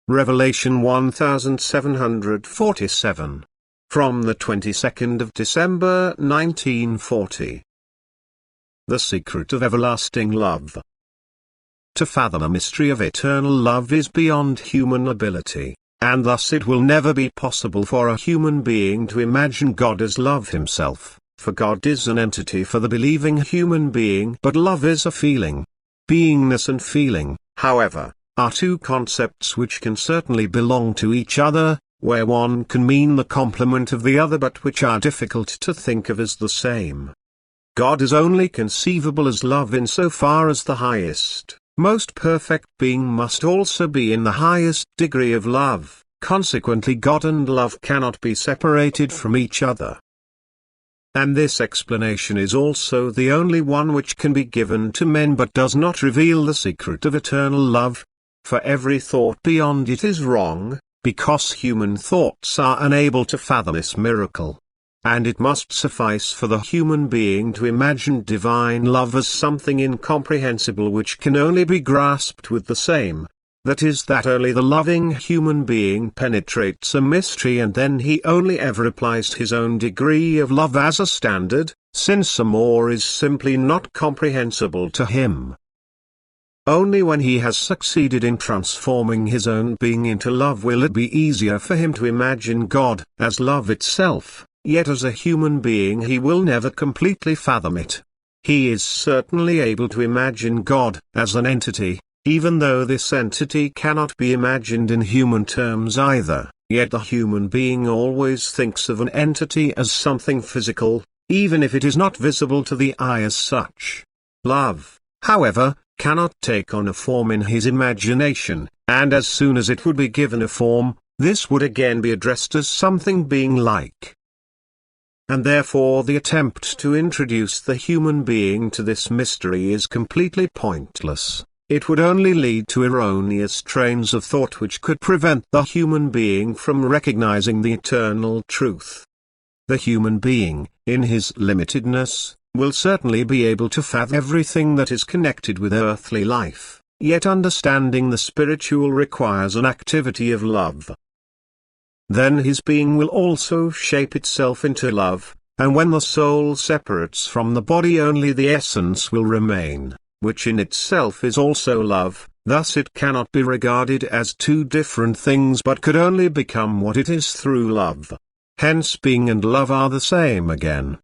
Revelation 1747. From the 22nd of December 1940. The secret of everlasting love. To fathom a mystery of eternal love is beyond human ability, and thus it will never be possible for a human being to imagine God as love himself, for God is an entity for the believing human being, but love is a feeling. Beingness and feeling, however, are two concepts which can certainly belong to each other, where one can mean the complement of the other but which are difficult to think of as the same. God is only conceivable as love in so far as the highest, most perfect being must also be in the highest degree of love, consequently God and love cannot be separated from each other. And this explanation is also the only one which can be given to men but does not reveal the secret of eternal love, for every thought beyond it is wrong, because human thoughts are unable to fathom this miracle. And it must suffice for the human being to imagine divine love as something incomprehensible which can only be grasped with the same. That is, that only the loving human being penetrates a mystery and then he only ever applies his own degree of love as a standard, since a more is simply not comprehensible to him. Only when he has succeeded in transforming his own being into love will it be easier for him to imagine God as love itself, yet as a human being he will never completely fathom it. He is certainly able to imagine God as an entity, even though this entity cannot be imagined in human terms either, yet the human being always thinks of an entity as something physical, even if it is not visible to the eye as such. Love, however, cannot take on a form in his imagination, and as soon as it would be given a form, this would again be addressed as something being like. And therefore the attempt to introduce the human being to this mystery is completely pointless. It would only lead to erroneous trains of thought which could prevent the human being from recognizing the eternal truth. The human being, in his limitedness, will certainly be able to fathom everything that is connected with earthly life, yet understanding the spiritual requires an activity of love. Then his being will also shape itself into love, and when the soul separates from the body only the essence will remain, which in itself is also love. Thus it cannot be regarded as two different things but could only become what it is through love. Hence being and love are the same again.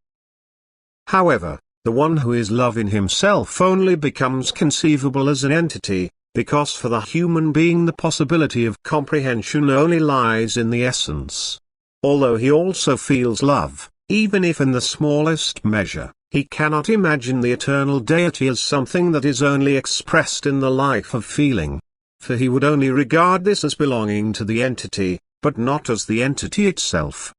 However, the one who is love in himself only becomes conceivable as an entity, because for the human being the possibility of comprehension only lies in the essence. Although he also feels love, even if in the smallest measure, he cannot imagine the eternal deity as something that is only expressed in the life of feeling, for he would only regard this as belonging to the entity, but not as the entity itself.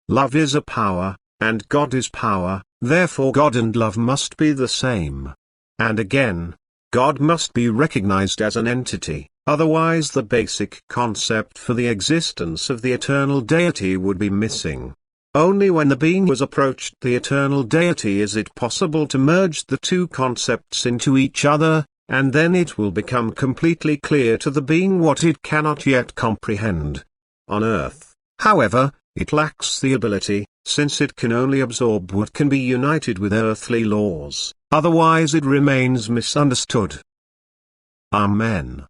Love is a power, and God is power, therefore God and love must be the same. And again, God must be recognized as an entity, otherwise the basic concept for the existence of the eternal deity would be missing. Only when the being has approached the eternal deity is it possible to merge the two concepts into each other, and then it will become completely clear to the being what it cannot yet comprehend. On earth, however, it lacks the ability, since it can only absorb what can be united with earthly laws, otherwise it remains misunderstood. Amen.